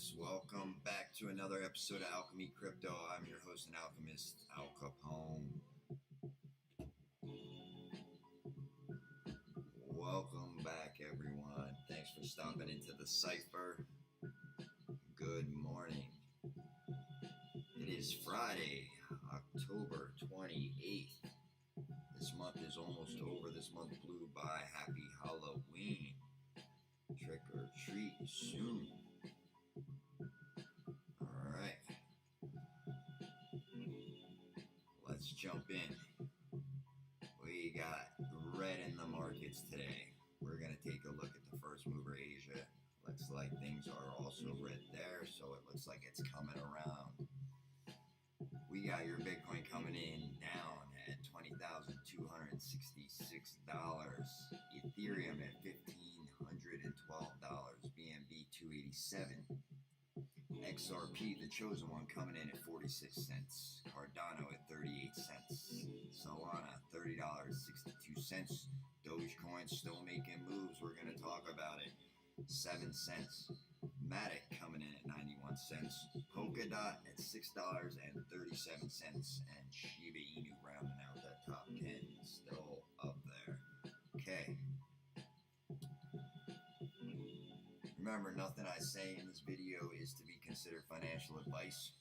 folks. Welcome back to another episode of Alchemy Crypto. I'm your host and alchemist, Al Capone. Welcome back, everyone. Thanks for stopping into the Cypher. Good morning. It is Friday, October 28th. This month is almost over. This month flew by. Happy Halloween. Trick or treat soon. Alright, let's jump in. We got red in the markets today. We're going to take a look at the first mover Asia. Looks like things are also red there, so it looks like it's coming around. We got your Bitcoin coming in down at $20,266. Ethereum at $1,512. BNB 287. XRP, the chosen one, coming in at 46 cents. Cardano at 38 cents. Solana, $30.62. Dogecoin still making moves. We're going to talk about it. 7 cents. Matic coming in at 91 cents. Polkadot at $6.37. And Shiba Inu rounding out that top 10. Still up there. Okay. Remember, nothing I say in this video is to be considered financial advice.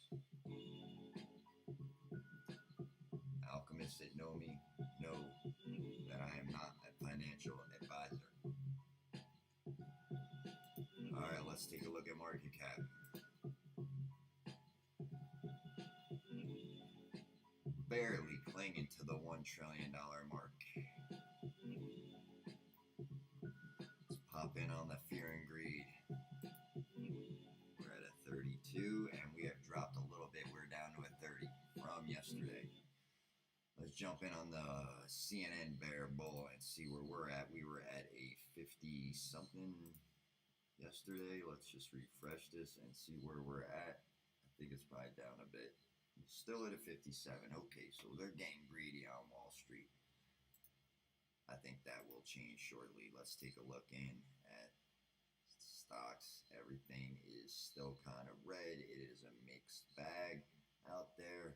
Alchemists that know me know that I am not a financial advisor. Alright, let's take a look at market cap. Barely clinging to the $1 trillion mark. Hop in on the fear and greed. We're at a 32 and we have dropped a little bit. We're down to a 30 from yesterday. Let's jump in on the CNN bear bull and see where we're at. We were at a 50 something yesterday. Let's just refresh this and see where we're at. I think it's probably down a bit. Still at a 57. Okay, so they're getting greedy on Wall Street. I think that will change shortly. Let's take a look in at stocks. Everything is still kind of red. It is a mixed bag out there.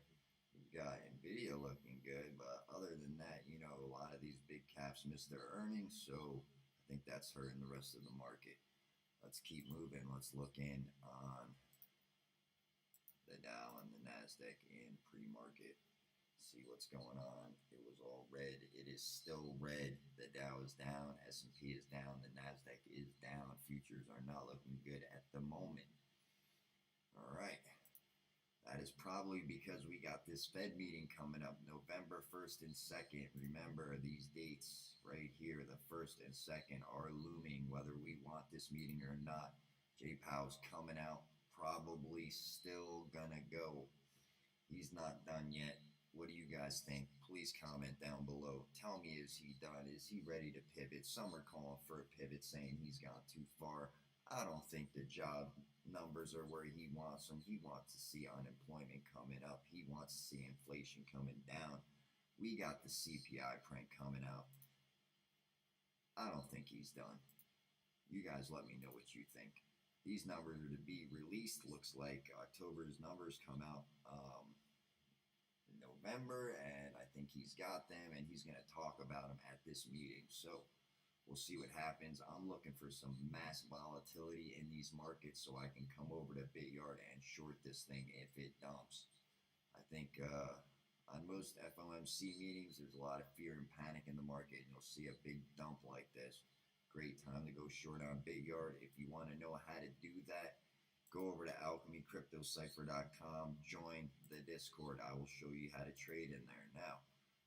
We've got Nvidia looking good, but other than that, a lot of these big caps missed their earnings, so I think that's hurting the rest of the market. Let's keep moving. Let's look in on the Dow and the NASDAQ in pre-market. See what's going on. It was all red. It is still red. The Dow is down. S&P is down. The NASDAQ is down. Futures are not looking good at the moment. All right. That is probably because we got this Fed meeting coming up November 1st and 2nd. Remember, these dates right here, the 1st and 2nd, are looming whether we want this meeting or not. Jay Powell's coming out. Probably still gonna go. He's not done yet. What do you guys think? Please comment down below. Tell me, is he done? Is he ready to pivot? Some are calling for a pivot, saying he's gone too far. I don't think the job numbers are where he wants them. He wants to see unemployment coming up. He wants to see inflation coming down. We got the CPI print coming out. I don't think he's done. You guys let me know what you think. These numbers are to be released. Looks like October's numbers come out in November, and I think he's got them, and he's going to talk about them at this meeting. So we'll see what happens. I'm looking for some mass volatility in these markets so I can come over to BitYard and short this thing if it dumps. I think on most FOMC meetings, there's a lot of fear and panic in the market, and you'll see a big dump like this. Great time to go short on BitYard. If you want to know how to do that, go over to alchemycryptocypher.com, join the Discord. I will show you how to trade in there. Now,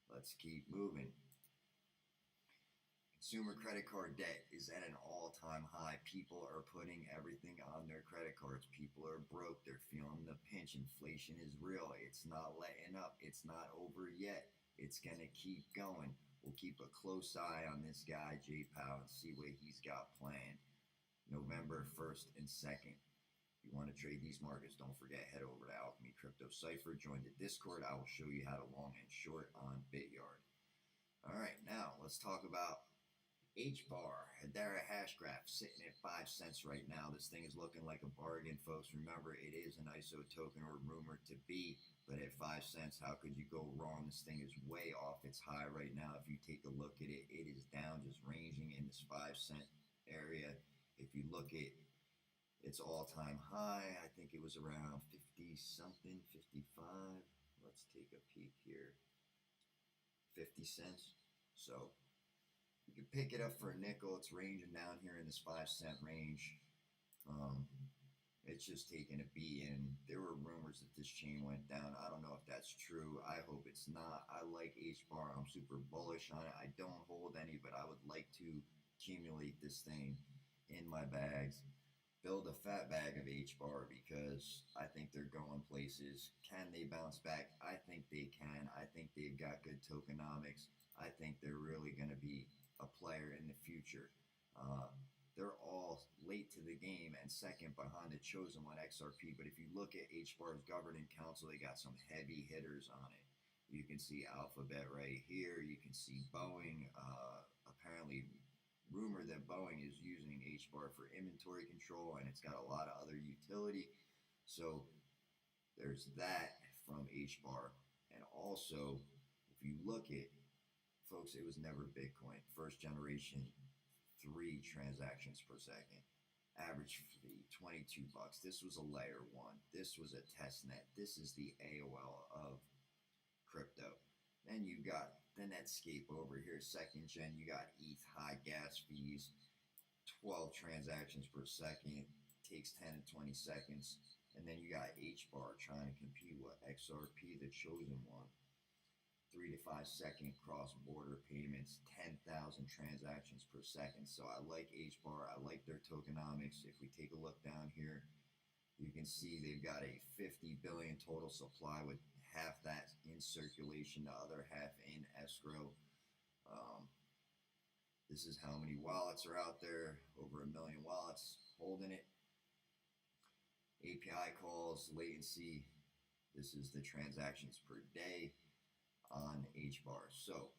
let's keep moving. Consumer credit card debt is at an all-time high. People are putting everything on their credit cards. People are broke. They're feeling the pinch. Inflation is real. It's not letting up. It's not over yet. It's going to keep going. We'll keep a close eye on this guy, Jay Powell, and see what he's got planned. November 1st and 2nd. If you want to trade these markets, don't forget, head over to Alchemy Crypto Cypher. Join the Discord. I will show you how to long and short on BitYard. All right, now let's talk about H-bar, Hedera hash graph sitting at 5 cents right now. This thing is looking like a bargain, folks. Remember, it is an ISO token or rumored to be, but at 5 cents, how could you go wrong? This thing is way off its high right now. If you take a look at it, it is down, just ranging in this 5 cent area. If you look at its all-time high, I think it was around 50 something, 55. Let's take a peek here. 50 cents. So you can pick it up for a nickel. It's ranging down here in this 5 cent range. It's just taking a beating. There were rumors that this chain went down. I don't know if that's true. I hope it's not. I like H-bar. I'm super bullish on it. I don't hold any, but I would like to accumulate this thing in my bags. Build a fat bag of H-bar because I think they're going places. Can they bounce back? I think they can. I think they've got good tokenomics. I think they're really going to be a player in the future. They're all late to the game and second behind the chosen one, XRP. But if you look at H-bar's governing council, they got some heavy hitters on it. You can see Alphabet right here. You can see Boeing. Apparently, rumor that Boeing is using H-bar for inventory control, and it's got a lot of other utility. So there's that from H-bar. And also, if you look at, folks, it was never Bitcoin. First generation, 3 transactions per second. Average fee, $22. This was a layer 1. This was a test net. This is the AOL of crypto. Then you got the Netscape over here, second gen. You got ETH high gas fees, 12 transactions per second, takes 10 to 20 seconds. And then you got H-bar trying to compete with XRP, the chosen one. 3 to 5 second cross-border payments, 10,000 transactions per second. So I like H-bar. I like their tokenomics. If we take a look down here, you can see they've got a 50 billion total supply with half that in circulation, the other half in escrow. This is how many wallets are out there, over 1 million wallets holding it. API calls, latency, this is the transactions per day on H-bar. So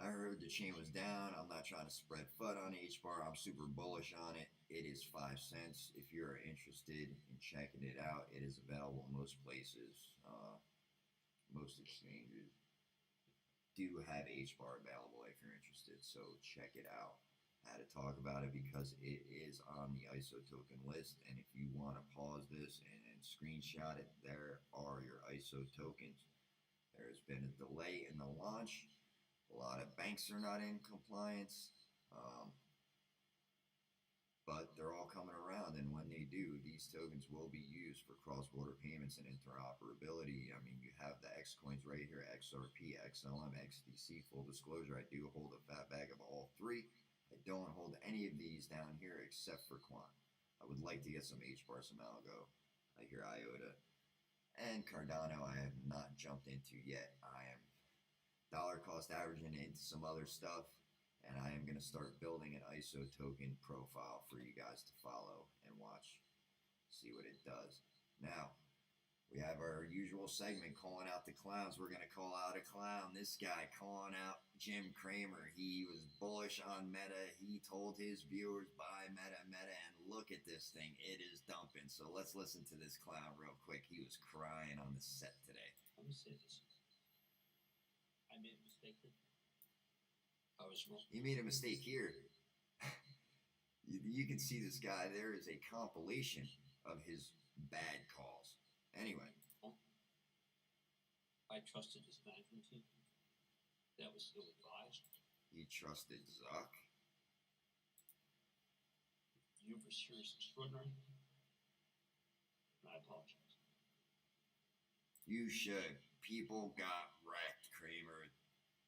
I heard the chain was down. I'm not trying to spread FUD on H-bar. I'm super bullish on it. It is 5 cents. If you're interested in checking it out, it is available most places. Most exchanges do have H-bar available if you're interested. So check it out. I had to talk about it because it is on the ISO token list. And if you want to pause this and screenshot it, there are your ISO tokens. There's been a delay in the launch. A lot of banks are not in compliance, but they're all coming around, and when they do, these tokens will be used for cross-border payments and interoperability. I mean, you have the X coins right here, XRP, XLM, XDC. Full disclosure, I do hold a fat bag of all 3. I don't hold any of these down here except for Quant. I would like to get some H-bar, some Algo. I hear IOTA. And Cardano I have not jumped into yet. I am dollar cost averaging into some other stuff, and I am going to start building an ISO token profile for you guys to follow and watch, see what it does. Now, we have our usual segment, calling out the clowns. We're going to call out a clown. This guy calling out Jim Cramer. He was bullish on Meta. He told his viewers, buy Meta, and look at this thing. It is dumping. So let's listen to this clown real quick. He was crying on the set today. Let me say this. I made a mistake here. I was wrong. You made a mistake here. You can see this guy. There is a compilation of his bad calls. Anyway. I trusted his management team. That was ill-advised. He trusted Zuck. You were serious extraordinary. And I apologize. You should. People got wrecked, Kramer.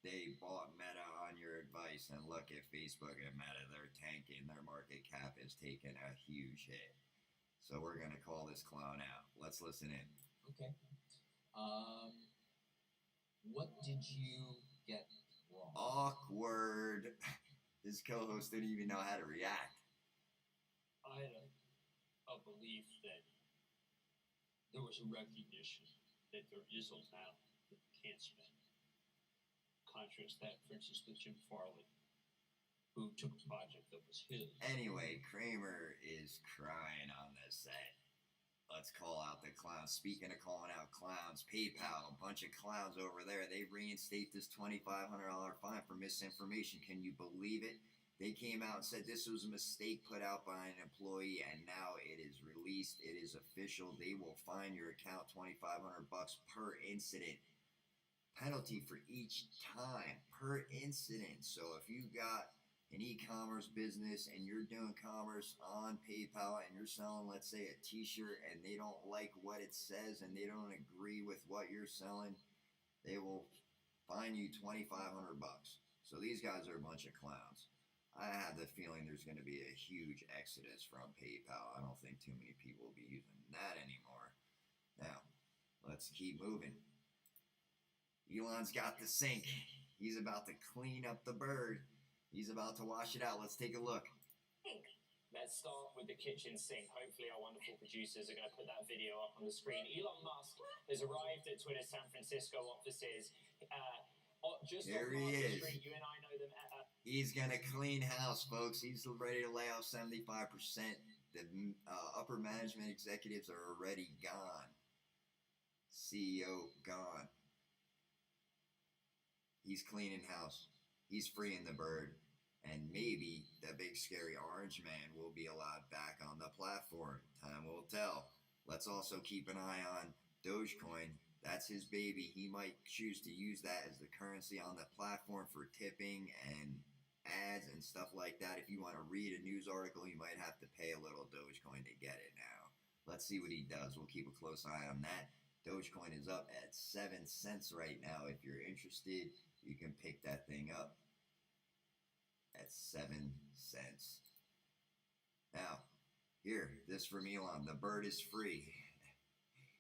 They bought Meta on your advice, and look at Facebook and Meta. They're tanking. Their market cap is taking a huge hit. So we're going to call this clown out. Let's listen in. Okay. What did you get wrong? Awkward. His co-host didn't even know how to react. I had a belief that there was a recognition that there is a amount that you can't spend. Contrast that, for instance, with Jim Farley. who took a project that was his. Anyway, Kramer is crying on the set. Let's call out the clowns. Speaking of calling out clowns, PayPal, a bunch of clowns over there. They reinstate this $2,500 fine for misinformation. Can you believe it? They came out and said this was a mistake put out by an employee, and now it is released. It is official. They will fine your account $2,500 per incident. Penalty for each time per incident. So if you got an e-commerce business and you're doing commerce on PayPal and you're selling, let's say, a t-shirt, and they don't like what it says and they don't agree with what you're selling, they will fine you $2,500. So these guys are a bunch of clowns. I have the feeling there's going to be a huge exodus from PayPal. I don't think too many people will be using that anymore. Now, let's keep moving. Elon's got the sink. He's about to clean up the bird. He's about to wash it out. Let's take a look. Let's start with the kitchen sink. Hopefully our wonderful producers are going to put that video up on the screen. Elon Musk has arrived at Twitter's San Francisco offices. Just There off he Market is. Street, you and I know them. He's going to clean house, folks. He's ready to lay off 75%. The upper management executives are already gone. CEO gone. He's cleaning house. He's freeing the bird. And maybe the big scary orange man will be allowed back on the platform. Time will tell. Let's also keep an eye on Dogecoin. That's his baby. He might choose to use that as the currency on the platform for tipping and ads and stuff like that. If you want to read a news article, you might have to pay a little Dogecoin to get it now. Let's see what he does. We'll keep a close eye on that. Dogecoin is up at 7 cents right now. If you're interested, you can pick that thing up at 7 cents. Now, here, this from Elon. The bird is free.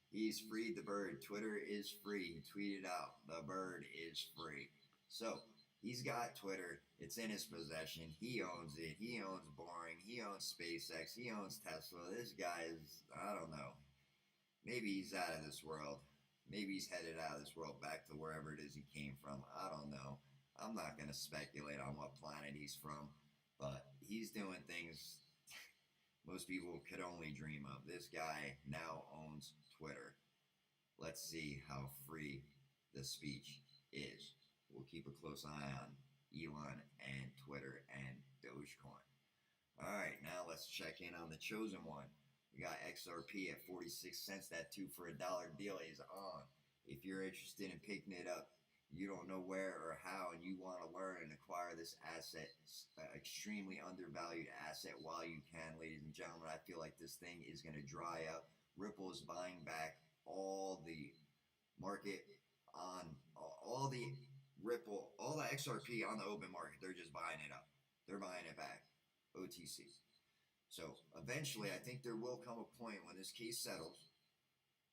He's freed the bird. Twitter is free. He tweeted out, the bird is free. So, he's got Twitter. It's in his possession. He owns it. He owns Boring. He owns SpaceX. He owns Tesla. This guy is, I don't know. Maybe he's out of this world. Maybe he's headed out of this world back to wherever it is he came from. I don't know. I'm not going to speculate on what planet he's from. But he's doing things most people could only dream of. This guy now owns Twitter. Let's see how free the speech is. We'll keep a close eye on Elon and Twitter and Dogecoin. Alright, now let's check in on the chosen one. We got XRP at 46 cents. That 2 for $1 deal is on. If you're interested in picking it up, you don't know where or how, and you want to learn and acquire this asset, extremely undervalued asset while you can, ladies and gentlemen. I feel like this thing is going to dry up. Ripple is buying back all the market on all the Ripple, all the XRP on the open market. They're just buying it up. They're buying it back. OTC. So eventually, I think there will come a point when this case settles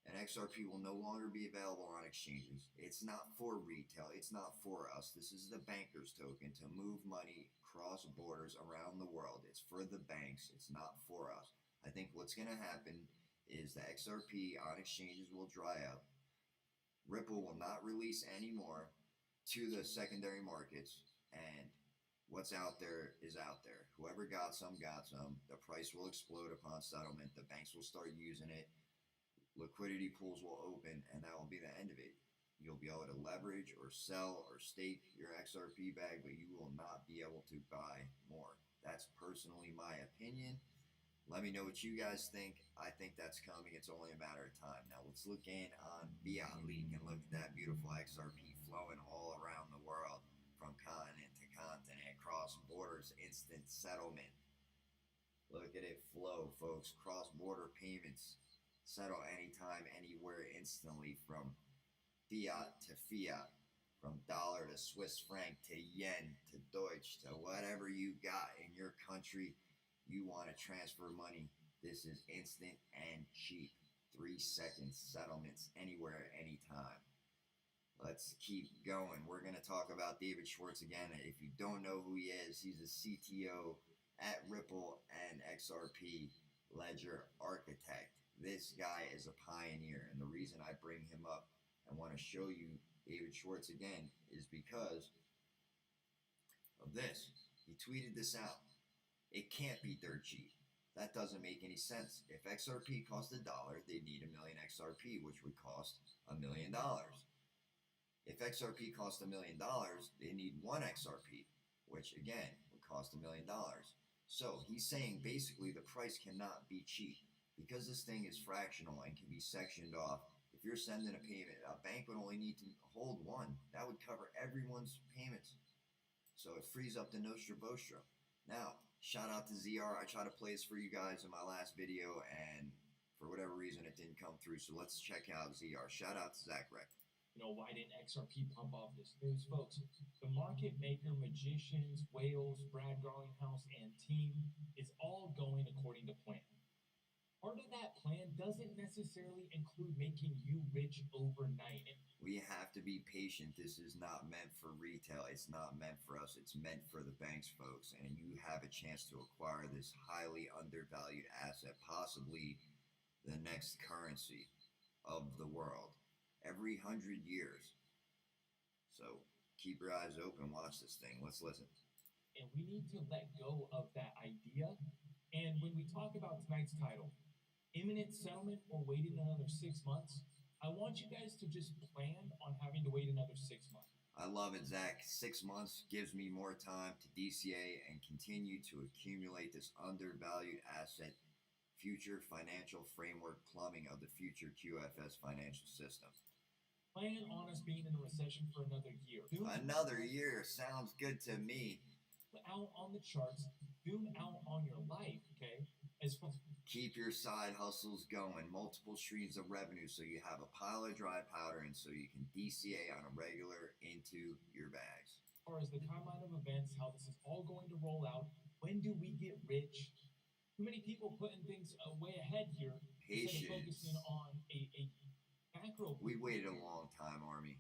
and XRP will no longer be available on exchanges. It's not for retail. It's not for us. This is the banker's token to move money across borders around the world. It's for the banks. It's not for us. I think what's going to happen is the XRP on exchanges will dry up. Ripple will not release any more to the secondary markets, and what's out there is out there. Whoever got some, got some. The price will explode upon settlement. The banks will start using it. Liquidity pools will open, and that will be the end of it. You'll be able to leverage or sell or stake your XRP bag, but you will not be able to buy more. That's personally my opinion. Let me know what you guys think. I think that's coming. It's only a matter of time. Now let's look in on BRiCS and look at that beautiful XRP flowing all around the world, from continent to continent, cross borders, instant settlement. Look at it flow, folks. Cross-border payments. Settle anytime, anywhere, instantly, from fiat to fiat, from dollar to Swiss franc to yen to Deutsch to whatever you got in your country you want to transfer money. This is instant and cheap. 3-second settlements anywhere, anytime. Let's keep going. We're going to talk about David Schwartz again. If you don't know who he is, he's a CTO at Ripple and XRP Ledger Architect. This guy is a pioneer, and the reason I bring him up and want to show you David Schwartz again is because of this. He tweeted this out. It can't be dirt cheap. That doesn't make any sense. If XRP cost $1, they'd need 1 million XRP, which would cost $1 million. If XRP cost $1 million, they need 1 XRP, which again would cost $1 million. So he's saying basically the price cannot be cheap because this thing is fractional and can be sectioned off. If you're sending a payment, a bank would only need to hold 1. That would cover everyone's payments. So it frees up the Nostra Vostra. Now, shout out to ZR. I tried to play this for you guys in my last video, and for whatever reason, it didn't come through. So let's check out ZR. Shout out to Zach Reck. You know, why didn't XRP pump off this news, folks? The market maker, magicians, whales, Brad Garlinghouse, and team is all going according to plan. Part of that plan doesn't necessarily include making you rich overnight. We have to be patient. This is not meant for retail. It's not meant for us. It's meant for the banks, folks. And you have a chance to acquire this highly undervalued asset, possibly the next currency of the world, every 100 years. So keep your eyes open. Watch this thing. Let's listen. And we need to let go of that idea. And when we talk about tonight's title, imminent settlement or waiting another 6 months, I want you guys to just plan on having to wait another 6 months. I love it, Zach. 6 months gives me more time to DCA and continue to accumulate this undervalued asset, future financial framework plumbing of the future QFS financial system. Plan on us being in a recession for another year. Another year sounds good to me. Out on the charts, zoom out on your life, okay? Keep your side hustles going, multiple streams of revenue so you have a pile of dry powder and so you can DCA on a regular into your bags. As far as the timeline of events, how this is all going to roll out, when do we get rich? Too many people putting things way ahead here instead of focusing on a macro. We waited a long time, Army.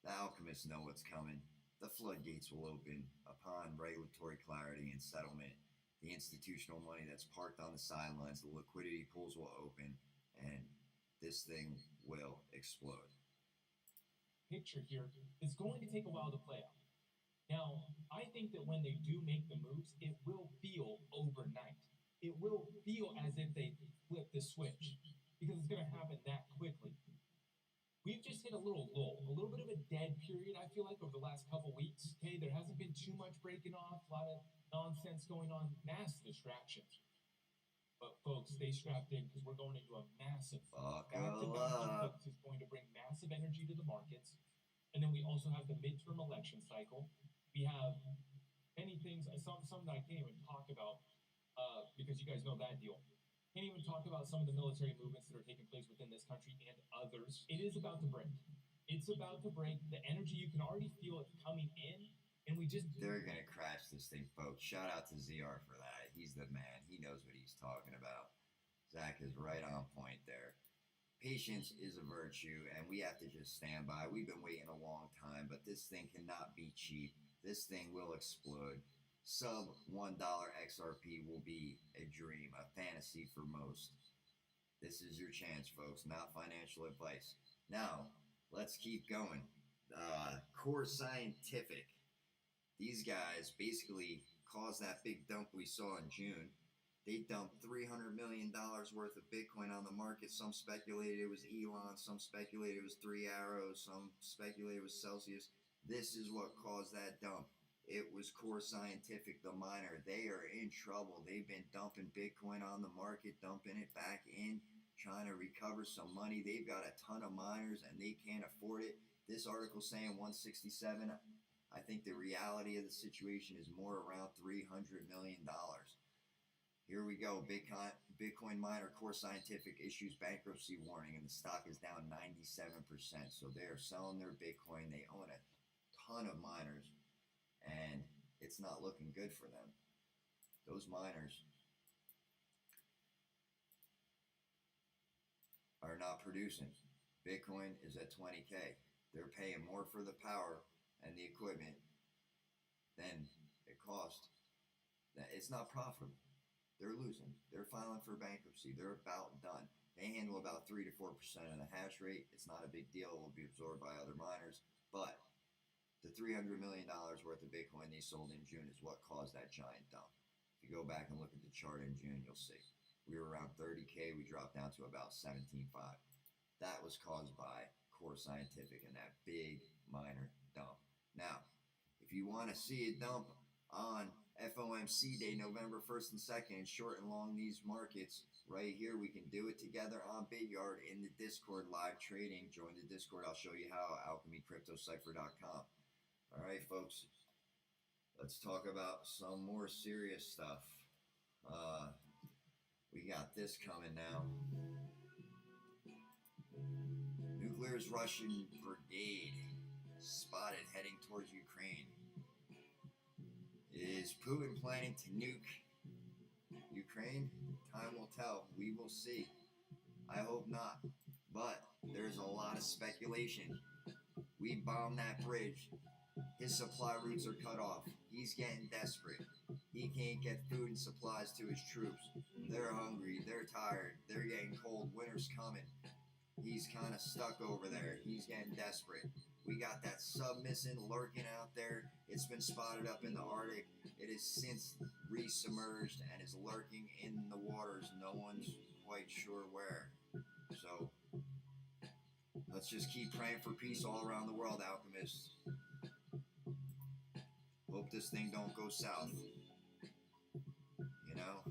The alchemists know what's coming. The floodgates will open upon regulatory clarity and settlement. The institutional money that's parked on the sidelines, the liquidity pools will open, and this thing will explode. Picture here is going to take a while to play out. Now, I think that when they do make the moves, it will feel overnight. It will feel as if they flip the switch because it's going to happen that quickly. We've just hit a little lull, a little bit of a dead period, I feel like, over the last couple weeks. Okay, there hasn't been too much breaking off, a lot of nonsense going on, mass distractions. But folks, stay strapped in because we're going into a massive back-to-back conflict is going to bring massive energy to the markets. And then we also have the midterm election cycle. We have many things, some that I can't even talk about because you guys know that deal. Can't even talk about some of the military movements that are taking place within this country and others. It is about to break. It's about to break. The energy, you can already feel it coming in. And they're going to crash this thing, folks. Shout out to ZR for that. He's the man. He knows what he's talking about. Zach is right on point there. Patience is a virtue, and we have to just stand by. We've been waiting a long time, but this thing cannot be cheap. This thing will explode. Sub $1 XRP will be a dream, a fantasy for most. This is your chance, folks, not financial advice. Now, let's keep going. Core Scientific. These guys basically caused that big dump we saw in June. They dumped $300 million worth of Bitcoin on the market. Some speculated it was Elon. Some speculated it was Three Arrows. Some speculated it was Celsius. This is what caused that dump. It was Core Scientific, the miner. They are in trouble. They've been dumping Bitcoin on the market, dumping it back in, trying to recover some money. They've got a ton of miners, and they can't afford it. This article saying 167. I think the reality of the situation is more around $300 million. Here we go. Bitcoin miner Core Scientific issues bankruptcy warning, and the stock is down 97%. So they are selling their Bitcoin. They own a ton of miners, and it's not looking good for them. Those miners are not producing. Bitcoin is at 20K. They're paying more for the power and the equipment than it cost. It's not profitable. They're losing. They're filing for bankruptcy. They're about done. They handle about 3 to 4% of the hash rate. It's not a big deal. It will be absorbed by other miners. But the $300 million worth of Bitcoin they sold in June is what caused that giant dump. If you go back and look at the chart in June, you'll see. We were around 30K, we dropped down to about 17.5. That was caused by Core Scientific and that big miner dump. Now, if you want to see a dump on FOMC Day, November 1st and 2nd, short and long these markets, right here, we can do it together on BitYard in the Discord live trading. Join the Discord. I'll show you how. AlchemyCryptoCypher.com. All right, folks. Let's talk about some more serious stuff. We got this coming now. Nuclear's Russian brigade spotted heading towards Ukraine. Is Putin planning to nuke Ukraine? Time will tell. We will see. I hope not. But there's a lot of speculation. We bombed that bridge. His supply routes are cut off. He's getting desperate. He can't get food and supplies to his troops. They're hungry. They're tired. They're getting cold. Winter's coming. He's kind of stuck over there. He's getting desperate. We got that sub missing lurking out there. It's been spotted up in the Arctic. It has since re-submerged and is lurking in the waters. No one's quite sure where. So let's just keep praying for peace all around the world, alchemists. Hope this thing don't go south. You know?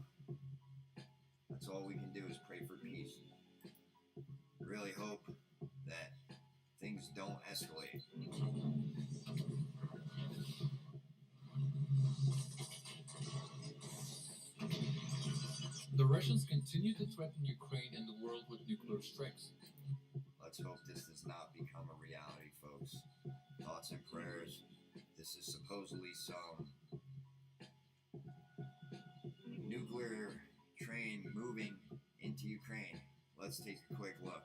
That's all we can do is pray for peace. Really hope that things don't escalate. The Russians continue to threaten Ukraine and the world with nuclear strikes. Let's hope this does not become a reality, folks. Thoughts and prayers. This is supposedly some nuclear train moving into Ukraine. Let's take a quick look.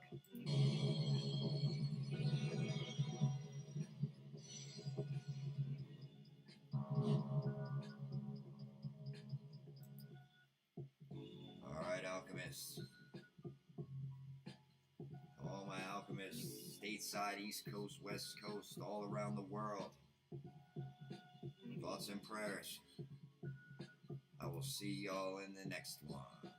Alright, alchemists. All my alchemists, stateside, East Coast, West Coast, all around the world. Thoughts and prayers. I will see y'all in the next one.